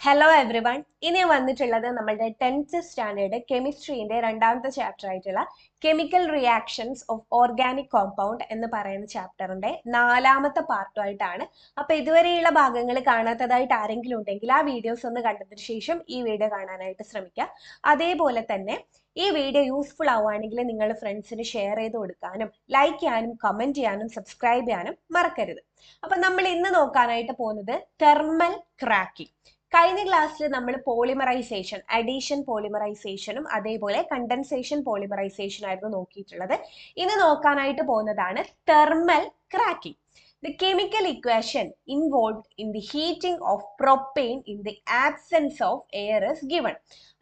Hello every one. ഇനി വന്നിട്ടുള്ളത് നമ്മളുടെ 10th സ്റ്റാൻഡേർഡ് കെമിസ്ട്രീന്റെ രണ്ടാമത്തെ ചാപ്റ്റർ ആയിട്ടുള്ള chemical reactions of organic compound എന്ന് പറയുന്ന ചാപ്റ്ററിന്റെ നാലാമത്തെ പാർട്ടുമായിട്ടാണ്. അപ്പൊ ഇതുവരെയുള്ള ഭാഗങ്ങൾ കാണാത്തതായിട്ട് ആരെങ്കിലും ഉണ്ടെങ്കിൽ ആ വീഡിയോസ് ഒന്ന് കണ്ടതിന് ശേഷം ഈ വീഡിയോ കാണാനായിട്ട് ശ്രമിക്കുക. അതേപോലെ തന്നെ ഈ വീഡിയോ യൂസ്ഫുൾ ആവുകയാണെങ്കിൽ നിങ്ങൾ ഫ്രണ്ട്സിന് ഷെയർ ചെയ്ത് കൊടുക്കാനും ലൈക്ക് ചെയ്യാനും കമന്റ് ചെയ്യാനും സബ്സ്ക്രൈബ് ചെയ്യാനും മറക്കരുത്. അപ്പൊ നമ്മൾ ഇന്ന് നോക്കാനായിട്ട് പോകുന്നത് തെർമൽ ക്രാക്കിംഗ്. കഴിഞ്ഞ ക്ലാസ്സിൽ നമ്മൾ പോളിമറൈസേഷൻ, അഡീഷൻ പോളിമറൈസേഷനും അതേപോലെ കണ്ടൻസേഷൻ പോളിമറൈസേഷൻ ആയിരുന്നു നോക്കിയിട്ടുള്ളത്. ഇന്ന് നോക്കാനായിട്ട് പോകുന്നതാണ് thermal cracking. The chemical equation involved in the heating of propane in the absence of air is given.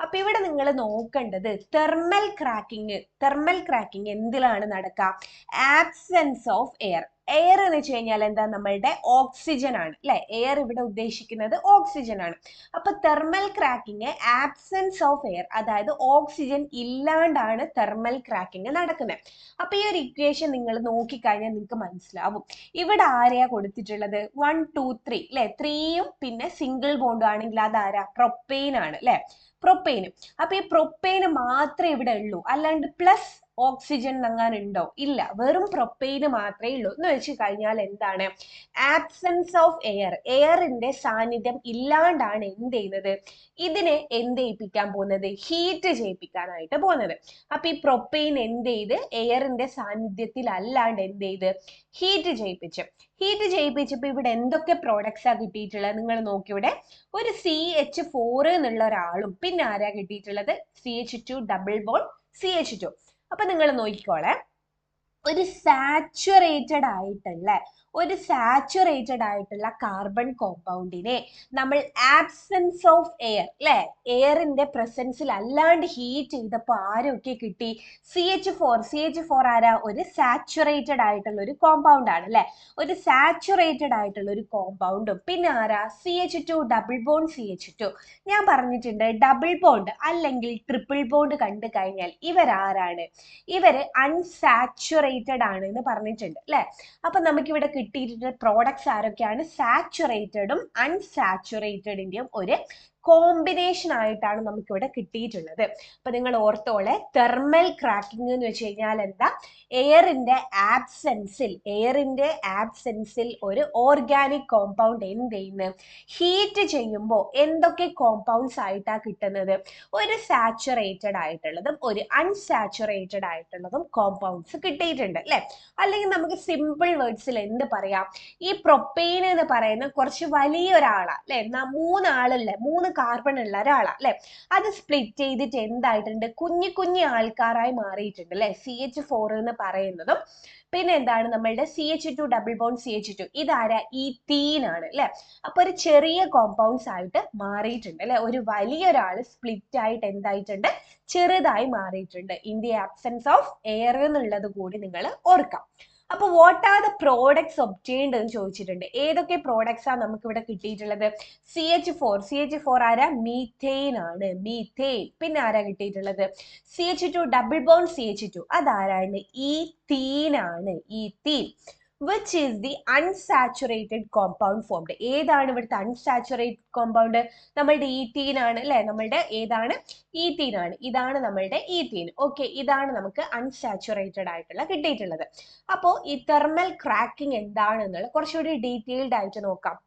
അപ്പൊ ഇവിടെ നിങ്ങൾ നോക്കേണ്ടത് തെർമൽ ക്രാക്കിംഗ് എന്തിലാണ് നടക്കുക? Absence of air. എയർ എന്ന് വെച്ച് കഴിഞ്ഞാൽ എന്താ? നമ്മളുടെ ഓക്സിജൻ ആണ് അല്ലെ? എയർ ഇവിടെ ഉദ്ദേശിക്കുന്നത് ഓക്സിജൻ ആണ്. അപ്പൊ thermal cracking absence of air, അതായത് ഓക്സിജൻ ഇല്ലാണ്ടാണ് തെർമൽ ക്രാക്കിംഗ് നടക്കുന്നത്. അപ്പൊ ഈ ഒരു ഇക്വേഷൻ നിങ്ങൾ നോക്കിക്കഴിഞ്ഞാൽ നിങ്ങൾക്ക് മനസ്സിലാവും. ഇവിടെ ആരെയാ കൊടുത്തിട്ടുള്ളത്? 1 2 3 അല്ലെ? 3യും പിന്നെ സിംഗിൾ ബോണ്ടും ആണെങ്കിൽ അതാരാ? പ്രൊപ്പെയിൻ ആണ് അല്ലെ? പ്രൊപ്പെയിന്. അപ്പൊ ഈ പ്രൊപ്പെയിന് മാത്രമേ ഇവിടെ ഉള്ളൂ, അല്ലാണ്ട് പ്ലസ് ഓക്സിജൻ ഉണ്ടോ? ഇല്ല, വെറും പ്രൊപ്പെയിന് മാത്രമേ ഉള്ളൂ. എന്ന് വെച്ച് കഴിഞ്ഞാൽ എന്താണ്? ആബ്സെൻസ് ഓഫ് എയർ, എയറിന്റെ സാന്നിധ്യം ഇല്ലാണ്ടാണ് എന്ത് ചെയ്യുന്നത്? ഇതിനെ എന്ത് ചെയ്യിപ്പിക്കാൻ പോകുന്നത്? ഹീറ്റ് ചെയ്യിപ്പിക്കാനായിട്ട് പോകുന്നത്. അപ്പൊ ഈ പ്രൊപ്പെയിൻ എന്ത് ചെയ്ത് എയറിന്റെ സാന്നിധ്യത്തിൽ അല്ലാണ്ട് എന്ത് ചെയ്ത് ഹീറ്റ് ചെയ്യിപ്പിച്ചപ്പോ ഇവിടെ എന്തൊക്കെ പ്രോഡക്ട്സാ കിട്ടിയിട്ടുള്ളത്? നിങ്ങൾ നോക്കി, ഇവിടെ ഒരു CH4 എന്നുള്ള ഒരാളും പിന്നെ ആരാ കിട്ടിയിട്ടുള്ളത്? CH2 double bond CH2. അപ്പൊ നിങ്ങൾ നോക്കിക്കോളെ, ഒരു സാച്ചുറേറ്റഡ് ആയിട്ടുള്ള കാർബൺ കോമ്പൗണ്ടിനെ നമ്മൾ ആബ്സെൻസ് ഓഫ് എയർ അല്ലെ, എയറിന്റെ പ്രസൻസിൽ അല്ലാണ്ട് ഹീറ്റ് ചെയ്തപ്പോ ആരൊക്കെ കിട്ടി? CH4 ആരാ? ഒരു സാച്ചുറേറ്റഡ് ആയിട്ടുള്ള ഒരു കോമ്പൗണ്ട് ആണ് അല്ലെ? ഒരു സാച്ചുറേറ്റഡ് ആയിട്ടുള്ള ഒരു കോമ്പൗണ്ടും പിന്നെ ആരാ? CH2 double bond CH2. ഞാൻ പറഞ്ഞിട്ടുണ്ട്, ഡബിൾ ബോണ്ട് അല്ലെങ്കിൽ ട്രിപ്പിൾ ബോണ്ട് കണ്ടു കഴിഞ്ഞാൽ ഇവരാരാണ്? ഇവര് അൺസാച്ചുറേറ്റഡ് ആണ് എന്ന് പറഞ്ഞിട്ടുണ്ട് അല്ലെ? അപ്പൊ നമുക്ക് ഇവിടെ കിട്ടിയിട്ടുള്ള പ്രോഡക്ട്സ് ആരൊക്കെയാണ്? സാച്ചുറേറ്റഡും അൺസാച്ചുറേറ്റഡിന്റെയും ഒരു കോമ്പിനേഷൻ ആയിട്ടാണ് നമുക്ക് ഇവിടെ കിട്ടിയിട്ടുള്ളത്. അപ്പൊ നിങ്ങൾ ഓർത്തോളെ, തെർമൽ ക്രാക്കിംഗ് എന്ന് വെച്ച് കഴിഞ്ഞാൽ എന്താ? എയറിന്റെ ആബ്സെൻസിൽ ഒരു ഓർഗാനിക് കോമ്പൗണ്ട് എന്ത് ചെയ്യുന്നു? ഹീറ്റ് ചെയ്യുമ്പോൾ എന്തൊക്കെ കോമ്പൗണ്ട്സ് ആയിട്ടാ കിട്ടുന്നത്? ഒരു സാച്ചുറേറ്റഡ് ആയിട്ടുള്ളതും ഒരു അൺസാച്ചുറേറ്റഡ് ആയിട്ടുള്ളതും കോമ്പൗണ്ട്സ് കിട്ടിയിട്ടുണ്ട് അല്ലെ? അല്ലെങ്കിൽ നമുക്ക് സിമ്പിൾ വേർഡ്സിൽ എന്ത് പറയാം? ഈ പ്രൊപ്പെയിൻ എന്ന് പറയുന്ന കുറച്ച് വലിയൊരാളാ അല്ലെ? 3 ആളല്ലേ, 3 കാർബൺ ഉള്ള ഒരാളാ അല്ലെ? അത് സ്പ്ലിറ്റ് ചെയ്തിട്ട് എന്തായിട്ടുണ്ട്? കുഞ്ഞു ആൾക്കാരായി മാറിയിട്ടുണ്ട് അല്ലെ? CH4 എന്ന് പറയുന്നതും പിന്നെ എന്താണ്? നമ്മളുടെ CH2 ഡബിൾ ബോണ്ട് CH2, ഇതാരാ? ഈത്തീൻ ആണ് അല്ലെ? അപ്പൊ ഒരു ചെറിയ കോമ്പൗണ്ട്സ് ആയിട്ട് മാറിയിട്ടുണ്ട് അല്ലെ? ഒരു വലിയൊരാള് സ്പ്ലിറ്റ് ആയിട്ട് എന്തായിട്ടുണ്ട്? ചെറുതായി മാറിയിട്ടുണ്ട്. In the absence of air എന്നുള്ളത് കൂടി നിങ്ങൾ ഓർക്കാം. അപ്പൊ what are the products obtained എന്ന് ചോദിച്ചിട്ടുണ്ട്. ഏതൊക്കെ പ്രോഡക്ട്സ് ആണ് നമുക്ക് ഇവിടെ കിട്ടിയിട്ടുള്ളത്? CH4 ആരാ? മീഥെയിൻ ആണ്, മീഥെയിൻ. പിന്നെ ആരാ കിട്ടിയിട്ടുള്ളത്? CH2 ഡബിൾ ബോണ്ട് CH2, അതാരാണ്? ഈത്തീൻ ആണ്, ഈത്തീൻ. Which is the unsaturated compound formed? ഏതാണ് ഇവിടുത്തെ അൺസാച്ചുറേറ്റഡ് കോമ്പൗണ്ട്? നമ്മളുടെ ഈത്തീൻ ആണ് അല്ലെ? നമ്മളുടെ ഏതാണ്? ഈത്തീൻ ആണ്. ഇതാണ് നമ്മളുടെ ഈത്തീൻ. ഓക്കെ, ഇതാണ് നമുക്ക് അൺസാച്ചുറേറ്റഡ് ആയിട്ടുള്ള കിട്ടിയിട്ടുള്ളത്. അപ്പോ ഈ തെർമൽ ക്രാക്കിംഗ് എന്താണെന്നുള്ള കുറച്ചുകൂടി ഡീറ്റെയിൽഡ് ആയിട്ട് നോക്കാം.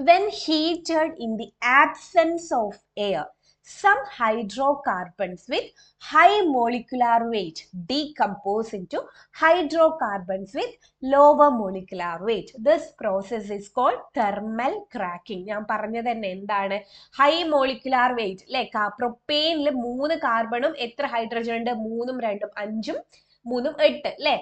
When heated in the absence of air, some hydrocarbons with high molecular weight decompose into hydrocarbons with lower molecular weight. This process is called thermal cracking. ഞാൻ പറഞ്ഞത് തന്നെ എന്താണ്? ഹൈ മോളിക്കുലാർ വെയിറ്റ് അല്ലെ? പ്രൊപ്പെയിനിൽ 3 കാർബണും എത്ര ഹൈഡ്രജൻ ഉണ്ട്? 3ഉം 2ഉം 5ഉം 3ഉം 8 അല്ലെ?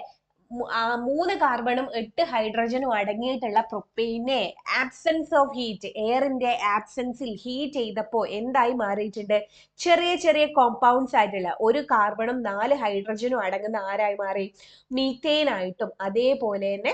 3 കാർബണും 8 ഹൈഡ്രജനും അടങ്ങിയിട്ടുള്ള പ്രൊപ്പെയിനെ ആബ്സെൻസ് ഓഫ് ഹീറ്റ്, എയറിന്റെ ആബ്സെൻസിൽ ഹീറ്റ് ചെയ്തപ്പോ എന്തായി മാറിയിട്ടുണ്ട്? ചെറിയ കോമ്പൗണ്ട്സ് ആയിട്ടുള്ള 1 കാർബണും 4 ഹൈഡ്രജനും അടങ്ങുന്ന ആരായി മാറി? മീഥെയിൻ ആയിട്ടും അതേപോലെ തന്നെ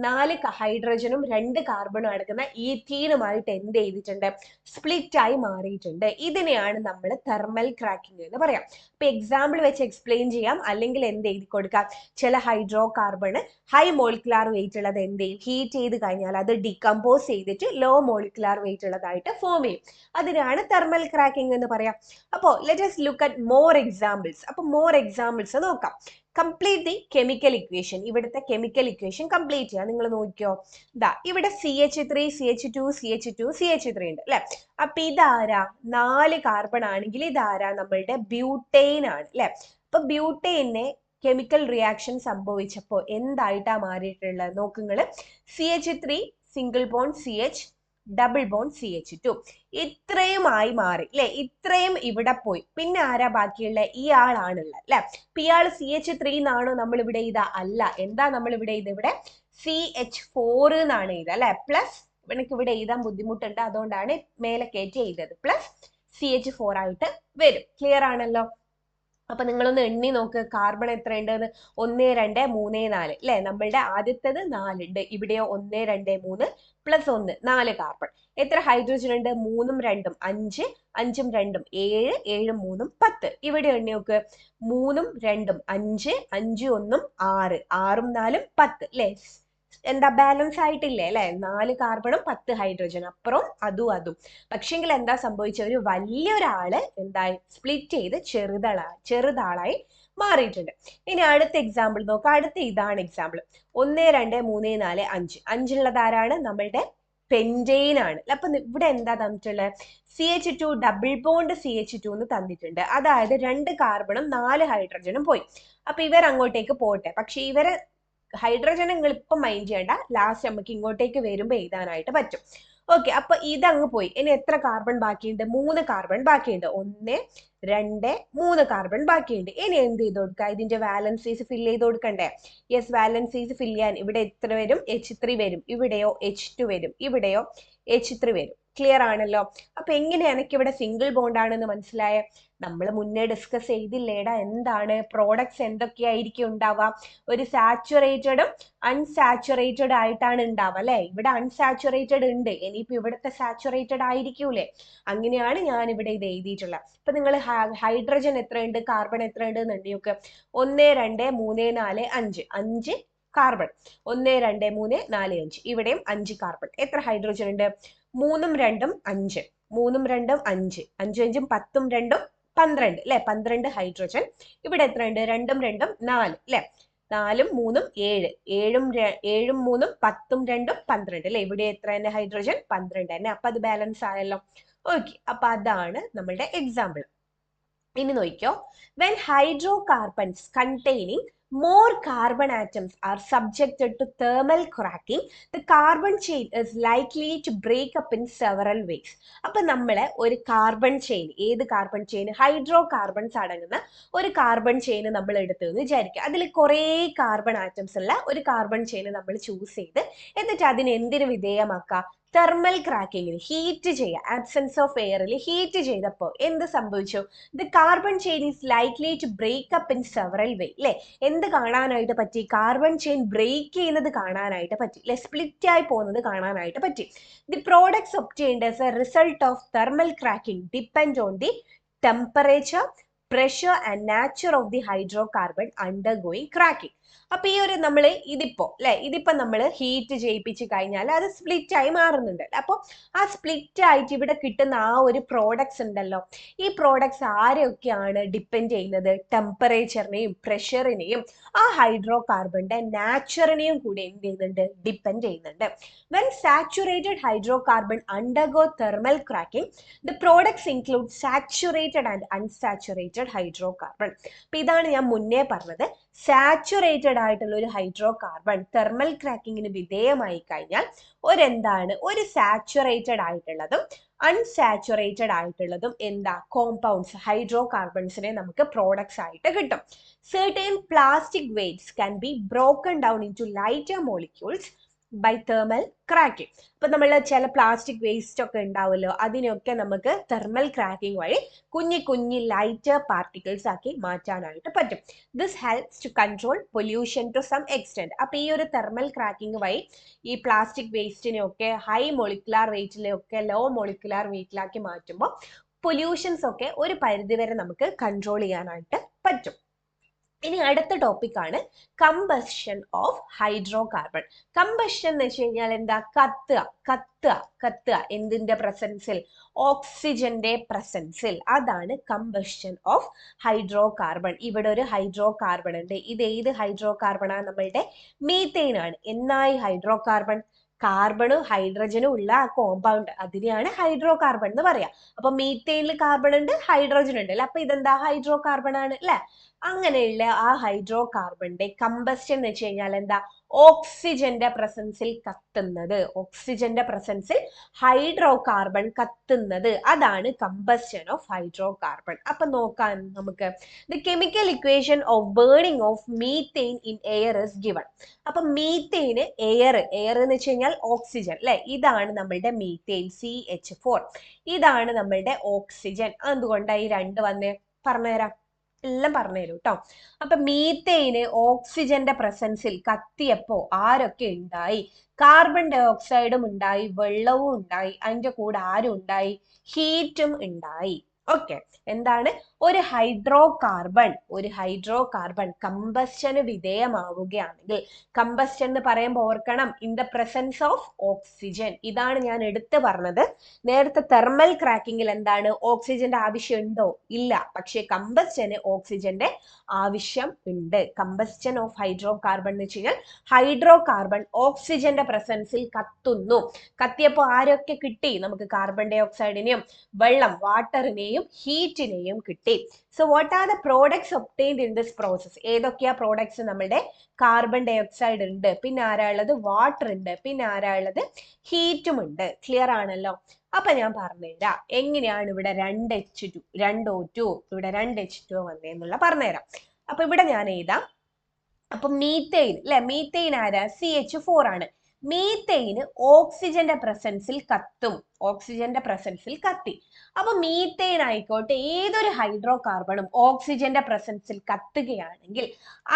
4 ഹൈഡ്രജനും 2 കാർബണും അടങ്ങുന്ന ഈഥീനുമായിട്ട് എന്ത് ചെയ്തിട്ടുണ്ട്, സ്പ്ലിറ്റ് ആയി മാറിയിട്ടുണ്ട്. ഇതിനെയാണ് നമ്മൾ തെർമൽ ക്രാക്കിംഗ് എന്ന് പറയാം. ഇപ്പൊ എക്സാമ്പിൾ വെച്ച് എക്സ്പ്ലെയിൻ ചെയ്യാം, അല്ലെങ്കിൽ എന്ത് എഴുതി കൊടുക്കാം, ചില hydro carbon high molecular weight ഉള്ളത് എന്ത് ചെയ്യും, ഹീറ്റ് ചെയ്ത് കഴിഞ്ഞാൽ അത് ഡികമ്പോസ് ചെയ്തിട്ട് ലോ മോളിക്കുലാർ വെയിറ്റ് ഉള്ളതായിട്ട് ഫോം ചെയ്യും. അതിനാണ് തെർമൽ ക്രാക്കിംഗ് എന്ന് പറയാം. അപ്പോൾ let us look at more examples. അപ്പൊ മോർ എക്സാമ്പിൾസ് നോക്കാം. Complete the chemical equation. ഇവിടുത്തെ കെമിക്കൽ ഇക്വേഷൻ കംപ്ലീറ്റ് ചെയ്യാം. നിങ്ങൾ നോക്കിയോ, ഇതാ ഇവിടെ CH3 CH2 CH2 CH3 ഉണ്ട് അല്ലെ. അപ്പൊ ഇതാരാ, 4 കാർബൺ ആണെങ്കിൽ ഇതാരാ, നമ്മളുടെ ബ്യൂട്ടെയിൻ ആണ് അല്ലെ. അപ്പൊ ബ്യൂട്ടെയിനെ കെമിക്കൽ റിയാക്ഷൻ സംഭവിച്ചപ്പോൾ എന്തായിട്ടാ മാറിയിട്ടുള്ളത് നോക്കുങ്ങള്, CH3 single bond CH double bond CH2 ഇത്രയുമായി മാറി അല്ലെ. ഇത്രയും ഇവിടെ പോയി, പിന്നെ ആരാ ബാക്കിയുള്ള, ഈ ആളാണുള്ളത് അല്ലെ. അപ്പൊ ഇയാൾ CH3 എന്നാണോ നമ്മൾ ഇവിടെ ഇതാ, അല്ല. എന്താ നമ്മൾ ഇവിടെ ഇത്, ഇവിടെ CH4 എന്നാണ് ഇത് അല്ലെ. പ്ലസ് എനിക്ക് ഇവിടെ എഴുതാൻ ബുദ്ധിമുട്ടുണ്ട്, അതുകൊണ്ടാണ് മേലെ കയറ്റി എഴുതിയത്. പ്ലസ് CH4 ആയിട്ട് വരും. ക്ലിയർ ആണല്ലോ. അപ്പൊ നിങ്ങളൊന്ന് എണ്ണി നോക്ക്, കാർബൺ എത്ര ഉണ്ടെന്ന്. 1 2 3 4 അല്ലെ. നമ്മളുടെ ആദ്യത്തേത് 4 ഉണ്ട്, ഇവിടെയോ 1 2 3 പ്ലസ് 1 4 കാർബൺ. എത്ര ഹൈഡ്രജൻ ഉണ്ട്, 3ഉം 2ഉം 5, 5ഉം 2ഉം 7, 7ഉം 3ഉം 10. ഇവിടെ എണ്ണി നോക്ക്, 3ഉം 2ഉം 5, 5ഉം 1ഉം 6, 6ഉം 4ഉം 10 അല്ലെ. എന്താ ബാലൻസ് ആയിട്ടില്ലേ അല്ലെ. 4 കാർബണും 10 ഹൈഡ്രജൻ, അപ്പുറം അതും. പക്ഷെങ്കിൽ എന്താ സംഭവിച്ച, ഒരു വലിയൊരാള് എന്തായി സ്പ്ലിറ്റ് ചെയ്ത് ചെറുതാളായി മാറിയിട്ടുണ്ട്. ഇനി അടുത്ത എക്സാമ്പിൾ നോക്കാം. അടുത്ത ഇതാണ് എക്സാമ്പിൾ. 1 2 3 4 5. 5 ആരാണ്, നമ്മളുടെ പെന്റെയിൻ ആണ്. അപ്പൊ ഇവിടെ എന്താ തന്നിട്ടുള്ളത്, CH2 ഡബിൾ ബോണ്ട് CH2 എന്ന് തന്നിട്ടുണ്ട്. അതായത് 2 കാർബണും 4 ഹൈഡ്രജനും പോയി. അപ്പൊ ഇവർ അങ്ങോട്ടേക്ക് പോട്ടെ, പക്ഷെ ഇവരെ ഹൈഡ്രജൻ നിങ്ങൾ ഇപ്പം മൈൻഡ് ചെയ്യണ്ട, ലാസ്റ്റ് നമുക്ക് ഇങ്ങോട്ടേക്ക് വരുമ്പോൾ എഴുതാനായിട്ട് പറ്റും. ഓക്കെ, അപ്പൊ ഇതങ്ങ് പോയി. ഇനി എത്ര കാർബൺ ബാക്കിയുണ്ട്, 3 കാർബൺ ബാക്കിയുണ്ട്. 1 2 3 കാർബൺ ബാക്കിയുണ്ട്. ഇനി എന്ത് ചെയ്ത് കൊടുക്കുക, ഇതിന്റെ വാലൻസീസ് ഫില്ല് ചെയ്ത് കൊടുക്കണ്ടേ. യെസ്, വാലൻസീസ് ഫില്ല് ചെയ്യാൻ ഇവിടെ എത്ര വരും, H3 വരും. ഇവിടെയോ H2 വരും. ഇവിടെയോ H3 വരും. ക്ലിയർ ആണല്ലോ. അപ്പൊ എങ്ങനെയാണ് എനിക്ക് ഇവിടെ സിംഗിൾ ബോണ്ട് ആണെന്ന് മനസ്സിലായ, നമ്മൾ മുന്നേ ഡിസ്കസ് ചെയ്തില്ലേടാ, എന്താണ് പ്രോഡക്ട്സ് എന്തൊക്കെയായിരിക്കും ഉണ്ടാവുക, ഒരു സാച്ചുറേറ്റഡും അൺസാച്ചുറേറ്റഡ് ആയിട്ടാണ് ഉണ്ടാവുക അല്ലെ. ഇവിടെ അൺസാച്ചുറേറ്റഡ് ഉണ്ട്, ഇനിയിപ്പോ ഇവിടുത്തെ സാച്ചുറേറ്റഡ് ആയിരിക്കൂലേ. അങ്ങനെയാണ് ഞാൻ ഇവിടെ ഇത് എഴുതിയിട്ടുള്ളത്. ഇപ്പൊ നിങ്ങൾ ഹൈഡ്രജൻ എത്രയുണ്ട്, കാർബൺ എത്രയുണ്ട് എന്ന് എണ്ണി നോക്ക്. 1 2 3 4 5, 5 കാർബൺ. 1 2 3 4 5, ഇവിടെയും 5 കാർബൺ. എത്ര ഹൈഡ്രജൻ ഉണ്ട്, 3ഉം 2ഉം 5, 3ഉം 2ഉം 5, 5 5ഉം 10ഉം 2ഉം 12 അല്ലെ. 12 ഹൈഡ്രജൻ. ഇവിടെ എത്ര ഉണ്ട്, 2ഉം 2ഉം 4 അല്ലെ. 4ഉം 3ഉം 7, 7ഉം 3ഉം 10ഉം 2ഉം 12 അല്ലെ. ഇവിടെ എത്ര തന്നെ ഹൈഡ്രജൻ, 12 തന്നെ. അപ്പൊ അത് ബാലൻസ് ആയല്ലോ. ഓക്കെ, അപ്പൊ അതാണ് നമ്മളുടെ എക്സാമ്പിൾ. ഇനി നോക്കിയോ, when hydrocarbons containing more carbon atoms are subjected to thermal cracking, the carbon chain is likely to break up in several ways. അപ്പൊ നമ്മള് ഒരു കാർബൺ ചെയിൻ, ഏത് കാർബൺ ചെയിൻ, ഹൈഡ്രോ കാർബൺസ് അടങ്ങുന്ന ഒരു കാർബൺ ചെയിൻ നമ്മൾ എടുത്തു എന്ന് വിചാരിക്കുക. അതിൽ കുറേ കാർബൺ ആറ്റംസ് ഉള്ള ഒരു കാർബൺ ചെയിൻ നമ്മൾ ചൂസ് ചെയ്ത്, എന്നിട്ട് അതിന് എന്തിനു വിധേയമാക്കുക, തെർമൽ ക്രാക്കിങ്ങിന്, ഹീറ്റ് ചെയ്യുക. ആബ്സെൻസ് ഓഫ് എയറിൽ ഹീറ്റ് ചെയ്തപ്പോൾ എന്ത് സംഭവിച്ചു, the carbon chain is likely to break up in several way അല്ലെ. എന്ത് കാണാനായിട്ട് പറ്റി, കാർബൺ ചെയിൻ ബ്രേക്ക് ചെയ്യുന്നത് കാണാനായിട്ട് പറ്റി അല്ലെ, സ്പ്ലിറ്റ് ആയി പോകുന്നത് കാണാനായിട്ട് പറ്റി. The products obtained as A result of thermal cracking depend on the temperature, pressure and nature of the hydrocarbon undergoing cracking. അപ്പൊ ഈ ഒരു നമ്മൾ ഇതിപ്പോ നമ്മൾ ഹീറ്റ് ചെയ്യിപ്പിച്ച് കഴിഞ്ഞാൽ അത് സ്പ്ലിറ്റ് ആയി മാറുന്നുണ്ട്. അപ്പൊ ആ സ്പ്ലിറ്റ് ആയിട്ട് ഇവിടെ കിട്ടുന്ന ആ ഒരു പ്രോഡക്ട്സ് ഉണ്ടല്ലോ, ഈ പ്രോഡക്ട്സ് ആരെയൊക്കെയാണ് ഡിപ്പെൻഡ് ചെയ്യുന്നത്, ടെമ്പറേച്ചറിനെയും പ്രഷറിനെയും ആ ഹൈഡ്രോ കാർബണിന്റെ നാച്ചറിനെയും കൂടി എന്ത് ചെയ്യുന്നുണ്ട്, ഡിപ്പെൻഡ് ചെയ്യുന്നുണ്ട്. When saturated hydrocarbon undergo thermal cracking, the products include saturated and unsaturated hydrocarbon. അപ്പൊ ഇതാണ് ഞാൻ മുന്നേ പറഞ്ഞത്, സാച്ചുറേറ്റഡ് ആയിട്ടുള്ള ഒരു ഹൈഡ്രോ കാർബൺ തെർമൽ ക്രാക്കിങ്ങിന് വിധേയമായി കഴിഞ്ഞാൽ ഒരു സാച്ചുറേറ്റഡ് ആയിട്ടുള്ളതും അൺസാച്ചുറേറ്റഡ് ആയിട്ടുള്ളതും എന്താ, കോമ്പൗണ്ട്സ്, ഹൈഡ്രോ കാർബൺസിനെ നമുക്ക് പ്രോഡക്ട്സ് ആയിട്ട് കിട്ടും. Certain plastic weights can be broken down into lighter molecules by thermal cracking. അപ്പൊ നമ്മൾ ചില പ്ലാസ്റ്റിക് വേസ്റ്റ് ഒക്കെ ഉണ്ടാവുമല്ലോ, അതിനൊക്കെ നമുക്ക് തെർമൽ ക്രാക്കിംഗ് വഴി കുഞ്ഞി കുഞ്ഞി ലൈറ്റർ പാർട്ടിക്കിൾസ് ആക്കി മാറ്റാനായിട്ട് പറ്റും. This helps to control pollution to some extent. അപ്പൊ ഈ ഒരു തെർമൽ ക്രാക്കിംഗ് വഴി ഈ പ്ലാസ്റ്റിക് വേസ്റ്റിനെ ഒക്കെ ഹൈ മൊളിക്കുലാർ വെയിറ്റിലൊക്കെ ലോ മൊളിക്കുലാർ വെയിറ്റിലാക്കി മാറ്റുമ്പോൾ പൊല്യൂഷൻസ് ഒക്കെ ഒരു പരിധിവരെ നമുക്ക് കൺട്രോൾ ചെയ്യാനായിട്ട് പറ്റും. ഇനി അടുത്ത ടോപ്പിക്കാണ് combustion of hydro carbon. Combustion എന്ന് വെച്ച് കഴിഞ്ഞാൽ എന്താ? കത്തുക എന്തിന്റെ പ്രസൻസിൽ? ഓക്സിജന്റെ പ്രസൻസിൽ. അതാണ് കമ്പഷൻ ഓഫ് ഹൈഡ്രോ കാർബൺ. ഇവിടെ ഒരു ഹൈഡ്രോ കാർബൺ ഉണ്ട്. ഇത് ഏത് ഹൈഡ്രോ കാർബണാണ്? നമ്മളുടെ മീത്തേൻ ആണ്. എന്നായി ഹൈഡ്രോ കാർബൺ? കാർബണും ഹൈഡ്രജനും ഉള്ള ആ കോമ്പൗണ്ട്, അതിനെയാണ് ഹൈഡ്രോ കാർബൺ എന്ന് പറയാ. അപ്പൊ മീത്തേനിൽ കാർബൺ ഉണ്ട്, ഹൈഡ്രോജൻ ഉണ്ട് അല്ലെ. അപ്പൊ ഇതെന്താ? ഹൈഡ്രോ കാർബൺ ആണ് അല്ലെ. അങ്ങനെയുള്ള ആ ഹൈഡ്രോ കാർബണിന്റെ കമ്പസ്റ്റൻ എന്ന് വെച്ച് കഴിഞ്ഞാൽ എന്താ? ഓക്സിജന്റെ പ്രസൻസിൽ കത്തുന്നത്. ഓക്സിജന്റെ പ്രസൻസിൽ ഹൈഡ്രോ കാർബൺ കത്തുന്നത്, അതാണ് കമ്പസ്റ്റൻ ഓഫ് ഹൈഡ്രോ കാർബൺ. അപ്പൊ നോക്കാൻ നമുക്ക് the chemical equation of burning of methane in air is given. അപ്പൊ മീത്തേന് എയർ എന്ന് വെച്ച് കഴിഞ്ഞാൽ ഓക്സിജൻ അല്ലെ. ഇതാണ് നമ്മളുടെ മീത്തേൻ, CH4. ഇതാണ് നമ്മളുടെ ഓക്സിജൻ. അതുകൊണ്ടായി രണ്ട് വന്നേ, പറഞ്ഞുതരാം, എല്ലാം പറഞ്ഞുതരും കേട്ടോ. അപ്പൊ മീത്തേന് ഓക്സിജന്റെ പ്രസൻസിൽ കത്തിയപ്പോ ആരൊക്കെ ഉണ്ടായി? കാർബൺ ഡൈ ഓക്സൈഡും ഉണ്ടായി, വെള്ളവും ഉണ്ടായി, അതിന്റെ കൂടെ ആരും ഉണ്ടായി? ഹീറ്റും ഉണ്ടായി. ഓക്കെ. എന്താണ്? ഒരു ഹൈഡ്രോ കാർബൺ കമ്പസ്റ്റന് വിധേയമാവുകയാണെങ്കിൽ, കമ്പസ്റ്റൻ എന്ന് പറയുമ്പോൾ ഓർക്കണം, in the presence of oxygen. ഇതാണ് ഞാൻ എടുത്തു പറഞ്ഞത്. നേരത്തെ തെർമൽ ക്രാക്കിങ്ങിൽ എന്താണ്? ഓക്സിജന്റെ ആവശ്യം ഉണ്ടോ? ഇല്ല. പക്ഷെ കമ്പസ്റ്റന് ഓക്സിജന്റെ ആവശ്യം ഉണ്ട്. കമ്പസ്റ്റൻ ഓഫ് ഹൈഡ്രോ കാർബൺ എന്ന് വെച്ച് കഴിഞ്ഞാൽ ഹൈഡ്രോ കാർബൺ ഓക്സിജന്റെ പ്രസൻസിൽ കത്തുന്നു. കത്തിയപ്പോൾ ആരൊക്കെ കിട്ടി? നമുക്ക് കാർബൺ ഡൈ ഓക്സൈഡിനെയും വെള്ളം, വാട്ടറിനെയും ഹീറ്റിനെയും കിട്ടി. So what are the products obtained in this process? ഏതൊക്കെയാ പ്രോഡക്ട്സ്? നമ്മുടെ കാർബൺ ഡൈ ഓക്സൈഡ് ഉണ്ട്, പിന്നെ ആരാ ഉള്ളത്? വാട്ടർ ഉണ്ട്, പിന്നെ ആരാ ഉള്ളത്? ഹീറ്റും ഉണ്ട്. ക്ലിയർ ആണല്ലോ. അപ്പൊ ഞാൻ പറഞ്ഞുതരാം എങ്ങനെയാണ് ഇവിടെ 2H2 2O2 ഇവിടെ 2H2 വന്നേന്നുള്ള പറഞ്ഞുതരാം. അപ്പൊ ഇവിടെ ഞാൻ എഴുതാം. അപ്പൊ മീത്തേൻ അല്ലെ, മീത്തേൻ ആരാ? CH4 ആണ്. മീത്തേന് ഓക്സിജന്റെ പ്രസൻസിൽ കത്തും. ഓക്സിജന്റെ പ്രസൻസിൽ കത്തി. അപ്പൊ മീത്തേൻ ആയിക്കോട്ടെ, ഏതൊരു ഹൈഡ്രോ കാർബണും ഓക്സിജന്റെ പ്രസൻസിൽ കത്തുകയാണെങ്കിൽ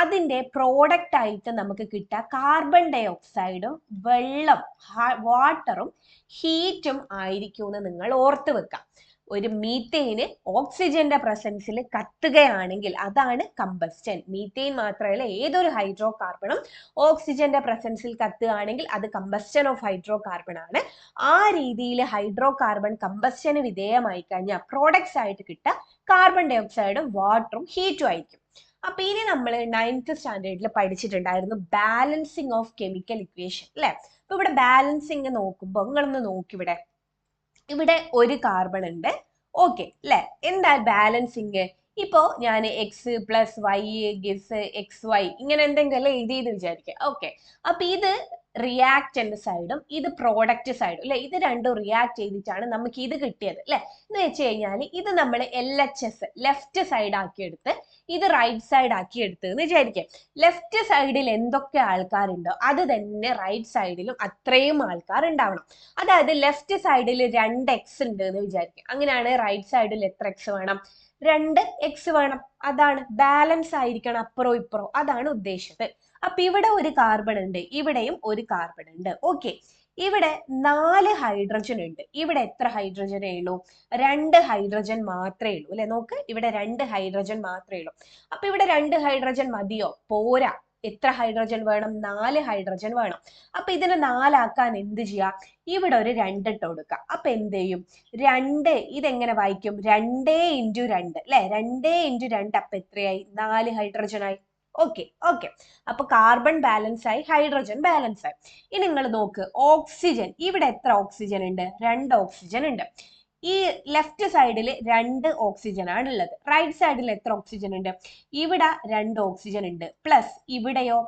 അതിന്റെ പ്രോഡക്റ്റ് ആയിട്ട് നമുക്ക് കിട്ടുക കാർബൺ ഡൈ ഓക്സൈഡും വെള്ളം, വാട്ടറും ഹീറ്റും ആയിരിക്കും എന്ന് നിങ്ങൾ ഓർത്ത് വെക്കാം. ഒരു മീത്തേന് ഓക്സിജന്റെ പ്രസൻസിൽ കത്തുകയാണെങ്കിൽ അതാണ് കമ്പസ്റ്റൻ. മീത്തേൻ മാത്രമല്ല, ഏതൊരു ഹൈഡ്രോ കാർബണും ഓക്സിജന്റെ പ്രസൻസിൽ കത്തുകയാണെങ്കിൽ അത് കമ്പസ്റ്റൻ ഓഫ് ഹൈഡ്രോ കാർബൺ ആണ്. ആ രീതിയിൽ ഹൈഡ്രോ കാർബൺ കമ്പസ്റ്റന് വിധേയമായി കഴിഞ്ഞാൽ പ്രോഡക്ട്സ് ആയിട്ട് കിട്ടുക കാർബൺ ഡൈ ഓക്സൈഡും വാട്ടറും ഹീറ്റും ആയിരിക്കും. അപ്പൊ ഇനി നമ്മൾ 9th സ്റ്റാൻഡേർഡിൽ പഠിച്ചിട്ടുണ്ടായിരുന്നു ബാലൻസിങ് ഓഫ് കെമിക്കൽ ഇക്വേഷൻ അല്ലെ. അപ്പൊ ഇവിടെ ബാലൻസിങ് നോക്കുമ്പോൾ നിങ്ങളൊന്ന് നോക്കി, ഇവിടെ ഒരു കാർബൺ ഉണ്ട്. ഓക്കെ അല്ലെ. എന്താ ബാലൻസിങ്? ഇപ്പോ ഞാൻ X plus Y gives XY ഇങ്ങനെ എന്തെങ്കിലും എഴുതിയെന്ന് വിചാരിക്കുക. ഓക്കെ. അപ്പൊ ഇത് റിയാക്റ്റന്റ് സൈഡും ഇത് പ്രോഡക്റ്റ് സൈഡും അല്ലെ. ഇത് രണ്ടും റിയാക്ട് ചെയ്തിട്ടാണ് നമുക്ക് ഇത് കിട്ടിയത് അല്ലെ. എന്ന് വെച്ച് കഴിഞ്ഞാൽ ഇത് നമ്മൾ LHS ലെഫ്റ്റ് സൈഡ് ആക്കി എടുത്ത് ഇത് റൈറ്റ് സൈഡ് ആക്കി എടുത്ത് എന്ന് വിചാരിക്കാം. ലെഫ്റ്റ് സൈഡിൽ എന്തൊക്കെ ആൾക്കാരുണ്ടോ അത് തന്നെ റൈറ്റ് സൈഡിലും അത്രയും ആൾക്കാർ ഉണ്ടാവണം. അതായത് ലെഫ്റ്റ് സൈഡിൽ 2x ഉണ്ട് എന്ന് വിചാരിക്കാം. അങ്ങനെയാണ് റൈറ്റ് സൈഡിൽ എത്ര x വേണം? 2x വേണം. അതാണ് ബാലൻസ് ആയിരിക്കണം, അപ്പുറവും ഇപ്പുറവും. അതാണ് ഉദ്ദേശിച്ചത്. അപ്പൊ ഇവിടെ ഒരു കാർബൺ ഉണ്ട്, ഇവിടെയും ഒരു കാർബൺ ഉണ്ട്. ഓക്കെ. ഇവിടെ 4 ഹൈഡ്രജൻ ഉണ്ട്. ഇവിടെ എത്ര ഹൈഡ്രജനേ ഉള്ളൂ? 2 ഹൈഡ്രജൻ മാത്രമേ ഉള്ളൂ അല്ലെ. നോക്ക്, ഇവിടെ 2 ഹൈഡ്രജൻ മാത്രമേ ഉള്ളൂ. അപ്പൊ ഇവിടെ 2 ഹൈഡ്രജൻ മതിയോ? പോരാ. എത്ര ഹൈഡ്രജൻ വേണം? 4 ഹൈഡ്രജൻ വേണം. അപ്പൊ ഇതിനെ 4 ആക്കാൻ എന്ത് ചെയ്യാം? ഇവിടെ ഒരു 2 ഇട്ട് കൊടുക്കാം. അപ്പൊ എന്ത് ചെയ്യും? 2 ഇതെങ്ങനെ വായിക്കും? 2 × 2 അല്ലെ. 2 × 2 അപ്പൊ എത്രയായി? 4 ഹൈഡ്രജൻ ആയി. ഓക്കെ. അപ്പൊ കാർബൺ ബാലൻസ് ആയി, ഹൈഡ്രജൻ ബാലൻസ് ആയി. ഇനി നിങ്ങൾ നോക്ക്, ഓക്സിജൻ, ഇവിടെ എത്ര ഓക്സിജൻ ഉണ്ട്? 2 ഓക്സിജൻ ഉണ്ട്. ഈ ലെഫ്റ്റ് സൈഡിൽ 2 ഓക്സിജൻ ആണ് ഉള്ളത്. റൈറ്റ് സൈഡിൽ എത്ര ഓക്സിജൻ ഉണ്ട്? ഇവിടെ 2 ഓക്സിജൻ ഉണ്ട്. പ്ലസ് ഇവിടെയോ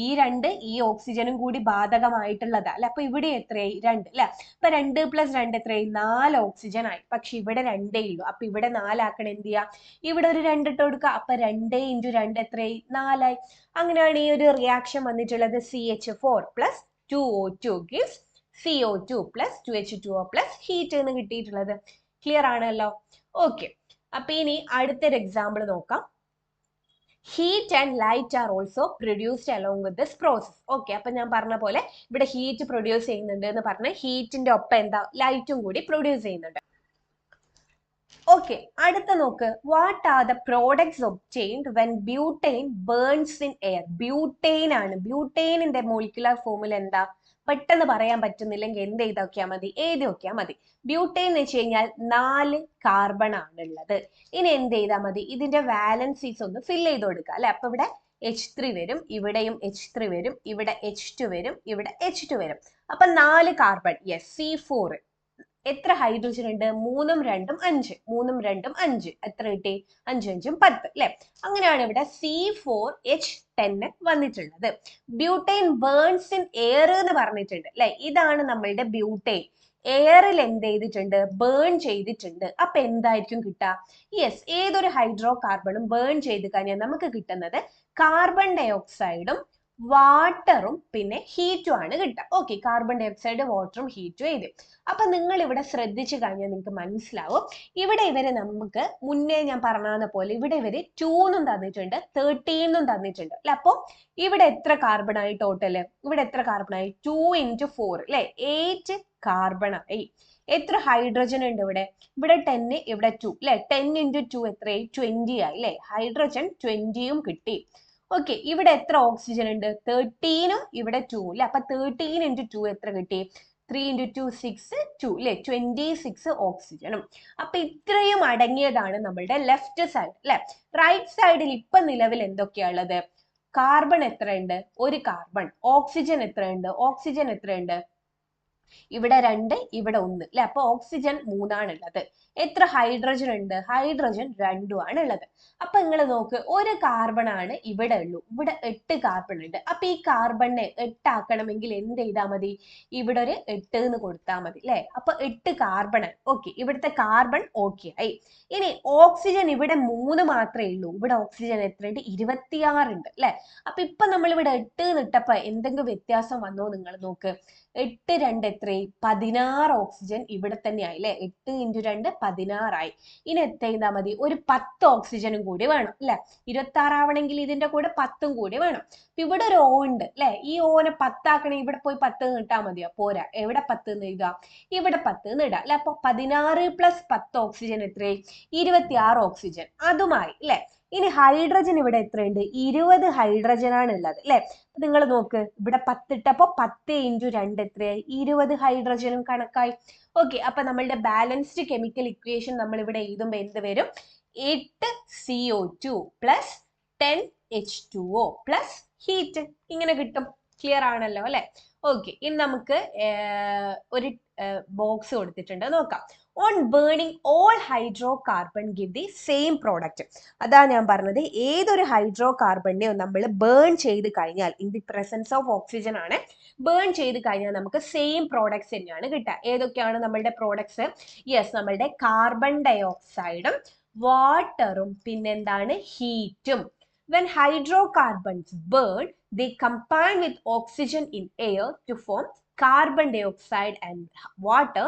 ഈ 2 ഈ ഓക്സിജനും കൂടി ബാധകമായിട്ടുള്ളതാ അല്ലെ. അപ്പൊ ഇവിടെ എത്രയായി? 2 അല്ലെ. അപ്പൊ 2 + 2 എത്രയായി? 4 ഓക്സിജൻ ആയി. പക്ഷെ ഇവിടെ 2 ഉള്ളൂ. അപ്പൊ ഇവിടെ 4 ആക്കണം. എന്ത് ചെയ്യാ? ഇവിടെ ഒരു 2 ഇട്ട് കൊടുക്കുക. അപ്പൊ 2 × 2 എത്രയായി? 4 ആയി. അങ്ങനെയാണ് ഈ ഒരു റിയാക്ഷൻ വന്നിട്ടുള്ളത്. CH4 + 2O2 gives CO2 plus 2H2O plus heat എന്ന് കിട്ടിയിട്ടുള്ളത്. ക്ലിയർ ആണല്ലോ? ഓക്കെ, അപ്പൊ ഇനി അടുത്തൊരു എക്സാമ്പിൾ നോക്കാം. Heat and light are also produced along with this process. Okay, അപ്പൊ ഞാൻ പറഞ്ഞ പോലെ ഇവിടെ ഹീറ്റ് പ്രൊഡ്യൂസ് ചെയ്യുന്നുണ്ട് എന്ന് പറഞ്ഞ ഹീറ്റിന്റെ ഒപ്പം എന്താ ലൈറ്റും കൂടി പ്രൊഡ്യൂസ് ചെയ്യുന്നുണ്ട്. ഓക്കെ, അടുത്ത നോക്ക്. What are the products obtained when butyne burns in air? Butyne ആണ്. ബ്യൂട്ടൈനിന്റെ മോളിക്കുലർ ഫോർമുല എന്താ? പെട്ടെന്ന് പറയാൻ പറ്റുന്നില്ലെങ്കിൽ എന്ത് ചെയ്ത് നോക്കിയാൽ മതി, എഴുതി നോക്കിയാൽ മതി. ബ്യൂട്ടൈൻ എന്ന് വെച്ച് കഴിഞ്ഞാൽ 4 കാർബൺ ആണുള്ളത്. ഇനി എന്ത് ചെയ്താൽ മതി, ഇതിന്റെ വാലൻസീസ് ഒന്ന് ഫിൽ ചെയ്ത് കൊടുക്കുക അല്ലെ. അപ്പൊ ഇവിടെ H3 വരും, ഇവിടെയും H3 വരും, ഇവിടെ H2 വരും, ഇവിടെ H2 വരും. അപ്പൊ 4 കാർബൺ. Yes, C4. എത്ര ഹൈഡ്രജൻ ഉണ്ട്? 3ഉം 2ഉം 5. 3ഉം 2ഉം 5. എത്ര കിട്ടി? 5 5ഉം 10 അല്ലെ. അങ്ങനെയാണ് ഇവിടെ C4H10 വന്നിട്ടുള്ളത്. ബ്യൂട്ടൈൻ ബേൺസ് ഇൻ എയർ എന്ന് പറഞ്ഞിട്ടുണ്ട് അല്ലെ. ഇതാണ് നമ്മളുടെ ബ്യൂട്ടൈൻ. എയറിൽ എന്ത് ചെയ്തിട്ടുണ്ട്? ബേൺ ചെയ്തിട്ടുണ്ട്. അപ്പൊ എന്തായിരിക്കും കിട്ടുക? യെസ്, ഏതൊരു ഹൈഡ്രോ കാർബണും ബേൺ ചെയ്ത് കഴിഞ്ഞാൽ നമുക്ക് കിട്ടുന്നത് കാർബൺ ഡൈ ഓക്സൈഡും വാട്ടറും പിന്നെ ഹീറ്റും ആണ് കിട്ടുക. ഓക്കെ, കാർബൺ ഡൈ ഓക്സൈഡ്, വാട്ടറും ഹീറ്റും എഴുതി. അപ്പൊ നിങ്ങൾ ഇവിടെ ശ്രദ്ധിച്ചു കഴിഞ്ഞാൽ നിങ്ങൾക്ക് മനസ്സിലാവും. ഇവിടെ ഇവര് നമുക്ക് മുന്നേ ഞാൻ പറഞ്ഞ പോലെ ഇവിടെ ഇവര് 2 തന്നിട്ടുണ്ട്, 13 തന്നിട്ടുണ്ട് അല്ലെ. അപ്പൊ ഇവിടെ എത്ര കാർബൺ ആയി ടോട്ടല്? ഇവിടെ എത്ര കാർബൺ ആയി? 2 × 4 അല്ലെ, 8 കാർബൺ ആയി. എത്ര ഹൈഡ്രജൻ ഉണ്ട് ഇവിടെ? ഇവിടെ 10, ഇവിടെ 2 അല്ലെ. 10 × 2 എത്രയായി? 20 ആയി അല്ലെ. ഹൈഡ്രജൻ 20ഉം കിട്ടി. ഓക്കെ, ഇവിടെ എത്ര ഓക്സിജൻ ഉണ്ട്? 13ഉം ഇവിടെ 2 അല്ലെ. അപ്പൊ 13 × 2 എത്ര കിട്ടി? 3 × 2 6, 2 അല്ലെ. 26 ഓക്സിജനും. അപ്പൊ ഇത്രയും അടങ്ങിയതാണ് നമ്മളുടെ ലെഫ്റ്റ് സൈഡ് അല്ലെ. റൈറ്റ് സൈഡിൽ ഇപ്പൊ നിലവിൽ എന്തൊക്കെയാണുള്ളത്? കാർബൺ എത്രയുണ്ട്? 1 കാർബൺ. ഓക്സിജൻ എത്രയുണ്ട്? ഓക്സിജൻ എത്രയുണ്ട്? ഇവിടെ 2, ഇവിടെ 1 അല്ലെ. അപ്പൊ ഓക്സിജൻ 3 ആണുള്ളത്. എത്ര ഹൈഡ്രജൻ ഉണ്ട്? ഹൈഡ്രജൻ 2 ആണ് ഉള്ളത്. അപ്പൊ നിങ്ങൾ നോക്ക്, 1 കാർബൺ ആണ് ഇവിടെ ഉള്ളൂ. ഇവിടെ 8 കാർബൺ ഉണ്ട്. അപ്പൊ ഈ കാർബണിനെ 8 ആക്കണമെങ്കിൽ എന്ത് ചെയ്താൽ മതി? ഇവിടെ ഒരു 8 എന്ന് കൊടുത്താൽ മതി അല്ലെ. അപ്പൊ 8 കാർബൺ. ഓക്കെ, ഇവിടുത്തെ കാർബൺ ഓക്കെ ആയി. ഇനി ഓക്സിജൻ ഇവിടെ 3 മാത്രമേ ഉള്ളൂ. ഇവിടെ ഓക്സിജൻ എത്രയുണ്ട്? 26 ഉണ്ട് അല്ലെ. അപ്പൊ ഇപ്പൊ നമ്മൾ ഇവിടെ 8 ഇട്ടപ്പോ എന്തെങ്കിലും വ്യത്യാസം വന്നോ? നിങ്ങൾ നോക്ക്. 8 2 എത്രയായി? 16 ഓക്സിജൻ ഇവിടെ തന്നെ ആയി അല്ലെ. 8 × 2 16 ആയി. ഇനി എത്ര ചെയ്താൽ മതി? ഒരു 10 ഓക്സിജനും കൂടി വേണം അല്ലെ. 26 ആവണമെങ്കിൽ ഇതിന്റെ കൂടെ 10ഉം കൂടി വേണം. അപ്പൊ ഇവിടെ ഒരു O ഉണ്ട് അല്ലെ. ഈ ഓനെ 10 ആക്കണേ ഇവിടെ പോയി 10 ഇട്ടാൽ മതിയോ? പോരാ. എവിടെ 10 എന്ന് എഴുതാം? ഇവിടെ 10 എന്ന് ഇടാം അല്ലെ. അപ്പൊ 16 + 10 ഓക്സിജൻ എത്രയായി? 26 ഓക്സിജൻ. അതുമായി അല്ലെ. ഇനി ഹൈഡ്രജൻ ഇവിടെ എത്രയുണ്ട്? 20 ഹൈഡ്രജൻ ആണ് ഉള്ളത് അല്ലെ. നിങ്ങൾ നോക്ക്, ഇവിടെ 10 ഇട്ടപ്പോ 10 × 2 എത്രയായി? 20 ഹൈഡ്രജനും കണക്കായി. ഓക്കെ, അപ്പൊ നമ്മളുടെ ബാലൻസ്ഡ് കെമിക്കൽ ഇക്വേഷൻ നമ്മൾ ഇവിടെ എഴുതുമ്പോൾ എന്ത് വരും? 8 CO2 + 10 H2O + ഹീറ്റ്. ഇങ്ങനെ കിട്ടും. ക്ലിയർ ആണല്ലോ അല്ലെ. ഓക്കെ, ഇനി നമുക്ക് ഒരു ബോക്സ് കൊടുത്തിട്ടുണ്ട്, നോക്കാം. On burning all hydro carbon give the same product. അതാ ഞാൻ പറഞ്ഞത്, ഏതൊരു ഹൈഡ്രോ കാർബണിനെയോ നമ്മൾ ബേൺ ചെയ്ത് കഴിഞ്ഞാൽ, in the presence of oxygen ആണ്, ബേൺ ചെയ്ത് കഴിഞ്ഞാൽ നമുക്ക് സെയിം പ്രോഡക്ട്സ് തന്നെയാണ് കിട്ടുക. ഏതൊക്കെയാണ് നമ്മളുടെ പ്രോഡക്ട്സ്? യെസ്, നമ്മളുടെ കാർബൺ ഡൈ ഓക്സൈഡും വാട്ടറും പിന്നെന്താണ്? ഹീറ്റും. When hydrocarbons burn, they combine with oxygen in air to form carbon dioxide and water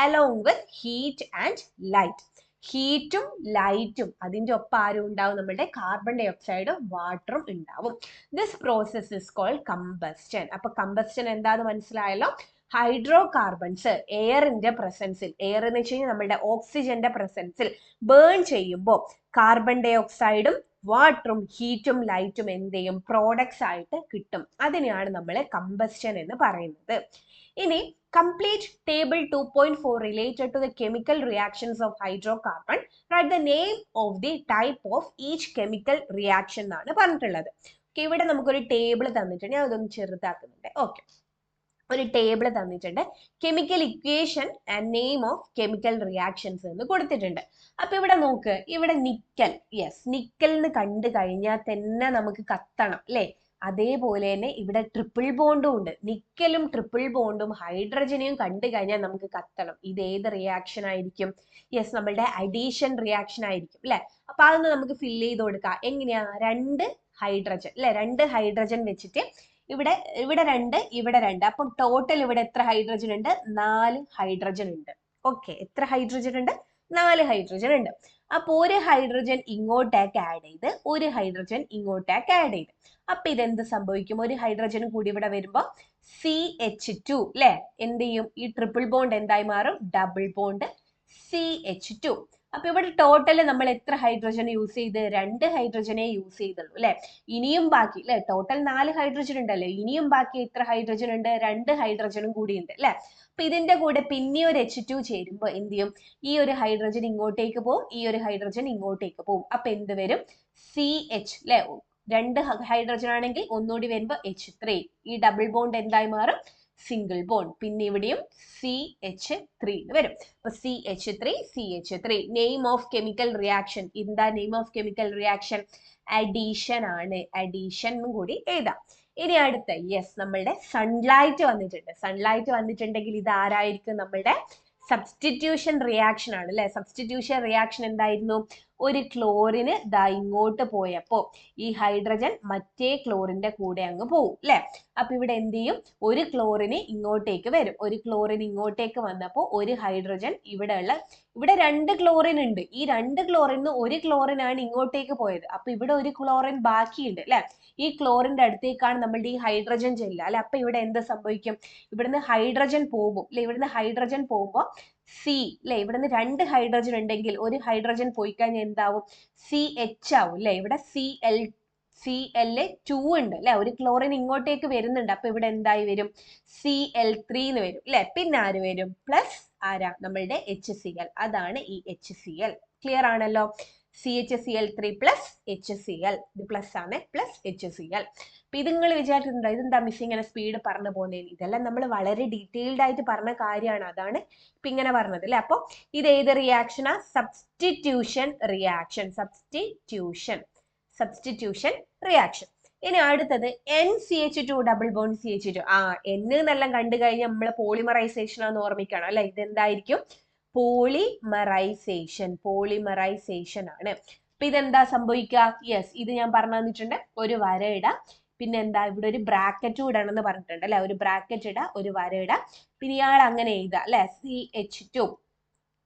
along with heat and light. ഹീറ്റും ലൈറ്റും അതിന്റെ ഒപ്പം ആരും ഉണ്ടാവും? നമ്മളുടെ കാർബൺ ഡൈ ഓക്സൈഡും വാട്ടറും ഉണ്ടാവും. This process is called combustion. അപ്പൊ കമ്പസ്റ്റൻ എന്താന്ന് മനസ്സിലായല്ലോ? ഹൈഡ്രോ കാർബൺസ് എയറിന്റെ പ്രസൻസിൽ, എയർ എന്ന് വെച്ച് കഴിഞ്ഞാൽ നമ്മളുടെ ഓക്സിജന്റെ പ്രസൻസിൽ ബേൺ ചെയ്യുമ്പോൾ കാർബൺ ഡൈ ഓക്സൈഡും വാട്ടറും ഹീറ്റും ലൈറ്റും എന്ത് ചെയ്യും? പ്രോഡക്ട്സ് ആയിട്ട് കിട്ടും. അതിനെയാണ് നമ്മൾ കമ്പസ്റ്റൻ എന്ന് പറയുന്നത്. ഇനി complete table 2.4 related to the chemical reactions of hydrocarbon. Write the name of the type of each chemical reaction എന്നാണ് പറഞ്ഞിട്ടുള്ളത്. ഓക്കെ, ഇവിടെ നമുക്കൊരു ടേബിൾ തന്നിട്ടുണ്ട്. ഞാൻ അതൊന്ന് ചെറുതാക്കുന്നുണ്ട്. ഓക്കെ, ഒരു ടേബിൾ തന്നിട്ടുണ്ട്. Chemical equation and name of chemical reactions എന്ന് കൊടുത്തിട്ടുണ്ട്. അപ്പൊ ഇവിടെ നോക്ക്, ഇവിടെ നിക്കൽ. യെസ്, നിക്കൽ എന്ന് കണ്ടു കഴിഞ്ഞാൽ തന്നെ നമുക്ക് കത്തണം അല്ലെ. അതേപോലെ തന്നെ ഇവിടെ ട്രിപ്പിൾ ബോണ്ടും ഉണ്ട്. നിക്കലും ട്രിപ്പിൾ ബോണ്ടും ഹൈഡ്രജനെയും കണ്ടു കഴിഞ്ഞാൽ നമുക്ക് കത്തണം. ഇത് ഏത് റിയാക്ഷൻ ആയിരിക്കും? യെസ്, നമ്മളുടെ അഡീഷൻ റിയാക്ഷൻ ആയിരിക്കും അല്ലെ. അപ്പൊ അതൊന്ന് നമുക്ക് ഫില്ല് ചെയ്ത് കൊടുക്കാം. എങ്ങനെയാ? 2 ഹൈഡ്രജൻ അല്ലെ. 2 ഹൈഡ്രജൻ വെച്ചിട്ട് ഇവിടെ ഇവിടെ 2 ഇവിടെ 2. അപ്പം ടോട്ടൽ ഇവിടെ എത്ര ഹൈഡ്രജൻ ഉണ്ട്? 4 ഹൈഡ്രജൻ ഉണ്ട്. ഓക്കെ, എത്ര ഹൈഡ്രജൻ ഉണ്ട്? 4 ഹൈഡ്രജൻ ഉണ്ട്. അപ്പൊ ഒരു ഹൈഡ്രജൻ ഇങ്ങോട്ടേക്ക് ആഡ് ചെയ്ത് ഒരു ഹൈഡ്രജൻ ഇങ്ങോട്ടേക്ക് ആഡ് ചെയ്ത് അപ്പൊ ഇതെന്ത് സംഭവിക്കും? ഒരു ഹൈഡ്രജൻ കൂടി ഇവിടെ വരുമ്പോ CH2 അല്ലെ എന്ത് ചെയ്യും? ഈ ട്രിപ്പിൾ ബോണ്ട് എന്തായി മാറും? Double bond CH2. അപ്പൊ ഇവിടെ ടോട്ടൽ നമ്മൾ എത്ര ഹൈഡ്രജൻ യൂസ് ചെയ്ത്? 2 ഹൈഡ്രജനെ യൂസ് ചെയ്തുള്ളൂ അല്ലെ. ഇനിയും ബാക്കി അല്ലെ, ടോട്ടൽ 4 ഹൈഡ്രജൻ ഉണ്ടല്ലോ, ഇനിയും ബാക്കി എത്ര ഹൈഡ്രജൻ ഉണ്ട്? 2 ഹൈഡ്രജനും കൂടി ഉണ്ട് അല്ലെ. അപ്പൊ ഇതിന്റെ കൂടെ പിന്നെ ഒരു H2 ചേരുമ്പോ എന്ത് ചെയ്യും? ഈ ഒരു ഹൈഡ്രജൻ ഇങ്ങോട്ടേക്ക് പോകും, ഈ ഒരു ഹൈഡ്രജൻ ഇങ്ങോട്ടേക്ക് പോകും. അപ്പൊ എന്ത് വരും? CH അല്ലെ, 2 ഹൈഡ്രജൻ ആണെങ്കിൽ ഒന്നുകൂടി വരുമ്പോ H3. ഈ ഡബിൾ ബോണ്ട് എന്തായി മാറും? Single bond. പിന്നെ ഇവിടെയും CH3 വരും. അപ്പൊ CH3 name of chemical reaction. എന്താ name of chemical reaction? Addition ആണ്. അഡീഷൻ എന്നും കൂടി എഴുതാം. ഇനി അടുത്ത നമ്മളുടെ സൺലൈറ്റ് വന്നിട്ടുണ്ട്. സൺലൈറ്റ് വന്നിട്ടുണ്ടെങ്കിൽ ഇത് ആരായിരിക്കും? നമ്മളുടെ സബ്സ്റ്റിറ്റ്യൂഷൻ റിയാക്ഷൻ ആണ് അല്ലെ. സബ്സ്റ്റിറ്റ്യൂഷൻ റിയാക്ഷൻ എന്തായിരുന്നു? ഒരു ക്ലോറിന് ദാ ഇങ്ങോട്ട് പോയപ്പോ ഈ ഹൈഡ്രജൻ മറ്റേ ക്ലോറിന്റെ കൂടെ അങ്ങ് പോകും അല്ലെ. അപ്പൊ ഇവിടെ എന്ത് ചെയ്യും? ഒരു ക്ലോറിന് ഇങ്ങോട്ടേക്ക് വരും. ഒരു ക്ലോറിൻ ഇങ്ങോട്ടേക്ക് വന്നപ്പോ ഒരു ഹൈഡ്രജൻ ഇവിടെ 2 ക്ലോറിൻ ഉണ്ട്. ഈ 2 ക്ലോറിന് ഒരു ക്ലോറിൻ ആണ് ഇങ്ങോട്ടേക്ക് പോയത്. അപ്പൊ ഇവിടെ ഒരു ക്ലോറിൻ ബാക്കിയുണ്ട് അല്ലെ. ഈ ക്ലോറിന്റെ അടുത്തേക്കാണ് നമ്മളുടെ ഈ ഹൈഡ്രജൻ ചെല്ലുക അല്ലെ. അപ്പൊ ഇവിടെ എന്ത് സംഭവിക്കും? ഇവിടുന്ന് ഹൈഡ്രജൻ പോകും അല്ലെ. ഇവിടുന്ന് ഹൈഡ്രജൻ പോകുമ്പോ അല്ലെ, ഇവിടുന്ന് 2 ഹൈഡ്രജൻ ഉണ്ടെങ്കിൽ ഒരു ഹൈഡ്രജൻ പോയി കഴിഞ്ഞാൽ എന്താവും? CH ആവും അല്ലെ. ഇവിടെ Cl2 ഉണ്ട് അല്ലെ. ഒരു ക്ലോറിൻ ഇങ്ങോട്ടേക്ക് വരുന്നുണ്ട്. അപ്പൊ ഇവിടെ എന്തായി വരും? Cl3 എന്ന് വരും അല്ലെ. പിന്നെ ആര് വരും? പ്ലസ് ആരാ? നമ്മളുടെ HCl. അതാണ് ഈ HCl. ക്ലിയർ ആണല്ലോ. CHCl3 plus HCl. ഇത് പ്ലസ് ആണ്, പ്ലസ് HCl. അപ്പൊ ഇത് നിങ്ങൾ വിചാരിക്കുന്നുണ്ടോ ഇതെന്താ മിസ് ഇങ്ങനെ സ്പീഡ് പറഞ്ഞു പോകുന്നതിന്? ഇതെല്ലാം നമ്മൾ വളരെ ഡീറ്റെയിൽഡ് ആയിട്ട് പറഞ്ഞ കാര്യമാണ്. അതാണ് ഇപ്പൊ ഇങ്ങനെ പറഞ്ഞത് അല്ലെ. അപ്പൊ ഇത് ഏത് റിയാക്ഷനാ? Substitution reaction. Substitution reaction. ഇനി അടുത്തത് NCH2 double bond CH2. N എന്നെല്ലാം കണ്ടു കഴിഞ്ഞാൽ നമ്മള് പോളിമറൈസേഷൻ ആണെന്ന് ഓർമ്മിക്കണം അല്ലെ. ഇതെന്തായിരിക്കും? പോളിമറൈസേഷൻ ആണ്. അപ്പൊ ഇതെന്താ സംഭവിക്കുക? ഇത് ഞാൻ പറഞ്ഞു തന്നിട്ടുണ്ട്. ഒരു വര ഇടാം, പിന്നെ എന്താ ഇവിടെ ഒരു ബ്രാക്കറ്റ് ഇടണമെന്ന് പറഞ്ഞിട്ടുണ്ട് അല്ലെ. ഒരു ബ്രാക്കറ്റ് ഇടാ, ഒരു വര ഇടാ, പിന്നെ ഇയാൾ അങ്ങനെ എഴുതാ അല്ലെ. CH2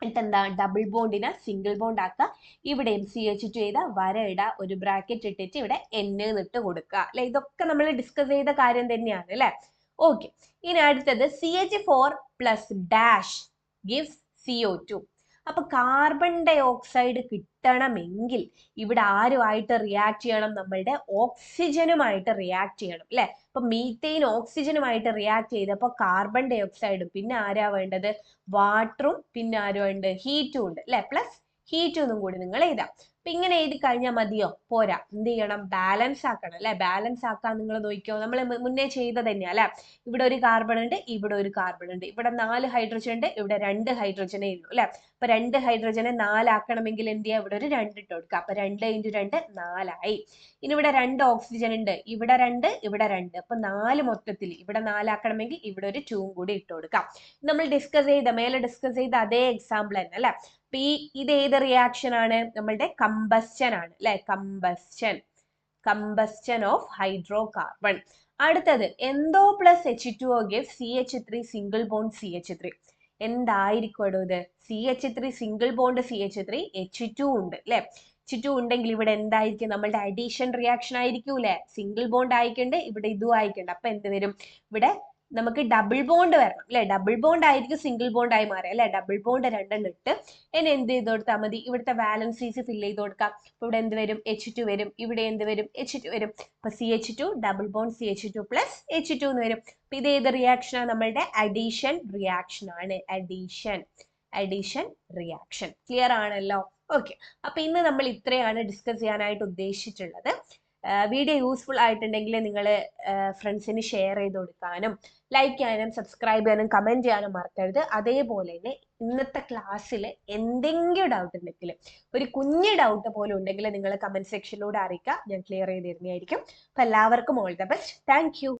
എന്നിട്ട് എന്താ? ഡബിൾ ബോണ്ടിനെ സിംഗിൾ ബോണ്ട് ആക്കുക. ഇവിടെയും CH2 ചെയ്ത വര ഇടാ, ഒരു ബ്രാക്കറ്റ് ഇട്ടിട്ട് ഇവിടെ N എന്നിട്ട് കൊടുക്കുക അല്ലെ. ഇതൊക്കെ നമ്മൾ ഡിസ്കസ് ചെയ്ത കാര്യം തന്നെയാണ് അല്ലെ. ഓക്കെ, ഇനി അടുത്തത് CH4 plus dash gives CO2. അപ്പൊ കാർബൺ ഡൈ ഓക്സൈഡ് കിട്ടണമെങ്കിൽ ഇവിടെ ആരുമായിട്ട് റിയാക്ട് ചെയ്യണം? നമ്മളുടെ ഓക്സിജനുമായിട്ട് റിയാക്ട് ചെയ്യണം അല്ലെ. അപ്പൊ മീത്തൈൻ ഓക്സിജനുമായിട്ട് റിയാക്ട് ചെയ്തപ്പോ കാർബൺ ഡൈ ഓക്സൈഡും പിന്നെ ആരാ വേണ്ടത്? വാട്ടറും പിന്നെ ആരും ഉണ്ട്? ഹീറ്റും ഉണ്ട് അല്ലെ. പ്ലസ് ഹീറ്റും എന്നും കൂടി നിങ്ങൾ എഴുതാം. അപ്പൊ ഇങ്ങനെ എഴുതി കഴിഞ്ഞാൽ മതിയോ? പോരാ, എന്ത് ചെയ്യണം? ബാലൻസ് ആക്കണം അല്ലെ. ബാലൻസ് ആക്കാൻ നിങ്ങൾ നോക്കിയോ, നമ്മൾ മുന്നേ ചെയ്ത തന്നെയാ അല്ലെ. ഇവിടെ ഒരു കാർബൺ ഉണ്ട്, ഇവിടെ ഒരു കാർബൺ ഉണ്ട്, ഇവിടെ 4 ഹൈഡ്രജൻ ഉണ്ട്, ഇവിടെ 2 ഹൈഡ്രജനേ ഉള്ളൂ അല്ലെ. അപ്പൊ 2 ഹൈഡ്രജനെ 4 ആക്കണമെങ്കിൽ എന്ത് ചെയ്യാം? ഇവിടെ ഒരു 2 ഇട്ട് കൊടുക്കുക. അപ്പൊ 2 × 2 4 ആയി. ഇനി ഇവിടെ 2 ഓക്സിജൻ ഉണ്ട്, ഇവിടെ 2 ഇവിടെ 2, അപ്പൊ 4 മൊത്തത്തിൽ. ഇവിടെ 4 ആക്കണമെങ്കിൽ ഇവിടെ ഒരു 2 കൂടി ഇട്ട് കൊടുക്കാം. നമ്മൾ മേലെ ഡിസ്കസ് ചെയ്ത അതേ എക്സാമ്പിൾ തന്നെ അല്ലെ. അപ്പൊ ഇത് ഏത് റിയാക്ഷൻ ആണ്? നമ്മളുടെ കമ്പസ്റ്റൻ ആണ് അല്ലെ. Combustion of hydrocarbon. അടുത്തത് എന്തോ plus H2O gives CH3 single bond CH3. എന്തായിരിക്കും ഇത്? CH3 single bond CH3, H2 ഉണ്ട് അല്ലെ. H2 ഉണ്ടെങ്കിൽ ഇവിടെ എന്തായിരിക്കും? നമ്മളുടെ അഡീഷൻ റിയാക്ഷൻ ആയിരിക്കൂലേ. സിംഗിൾ ബോണ്ട് ആയിക്കണ്ട്, ഇവിടെ ഇതും ആയിക്കണ്ട്. അപ്പൊ എന്ത് വരും? ഇവിടെ നമുക്ക് ഡബിൾ ബോണ്ട് വരണം അല്ലെ. ഡബിൾ ബോണ്ട് ആയിരിക്കും സിംഗിൾ ബോണ്ട് ആയി മാറി അല്ലെ. ഡബിൾ ബോണ്ട് 2 ഇട്ട് ഇനി എന്ത് ചെയ്ത് കൊടുത്താൽ മതി? ഇവിടുത്തെ വാലൻസീസ് ഫില്ല് ചെയ്ത് കൊടുക്കാം. അപ്പൊ ഇവിടെ എന്ത് വരും? H2 വരും. ഇവിടെ എന്ത് വരും? H2 വരും. അപ്പൊ CH2 double bond CH2 plus H2 എന്ന് വരും. അപ്പൊ ഇത് ഏത് റിയാക്ഷൻ ആണ്? നമ്മളുടെ അഡീഷൻ റിയാക്ഷൻ ആണ്. Addition reaction. ക്ലിയർ ആണല്ലോ. ഓക്കെ, അപ്പൊ ഇന്ന് നമ്മൾ ഇത്രയാണ് ഡിസ്കസ് ചെയ്യാനായിട്ട് ഉദ്ദേശിച്ചിട്ടുള്ളത്. വീഡിയോ യൂസ്ഫുൾ ആയിട്ടുണ്ടെങ്കിൽ നിങ്ങൾ ഫ്രണ്ട്സിന് ഷെയർ ചെയ്ത് കൊടുക്കാനും ലൈക്ക് ചെയ്യാനും സബ്സ്ക്രൈബ് ചെയ്യാനും കമന്റ് ചെയ്യാനും മറക്കരുത്. അതേപോലെ തന്നെ ഇന്നത്തെ ക്ലാസ്സിൽ എന്തെങ്കിലും ഡൗട്ട് ഉണ്ടെങ്കിൽ, ഒരു കുഞ്ഞു ഡൗട്ട് പോലും ഉണ്ടെങ്കിൽ നിങ്ങൾ കമന്റ് സെക്ഷനിലൂടെ അറിയിക്കുക. ഞാൻ ക്ലിയർ ചെയ്ത് തരുന്നതായിരിക്കും. അപ്പൊ എല്ലാവർക്കും all the best. Thank you.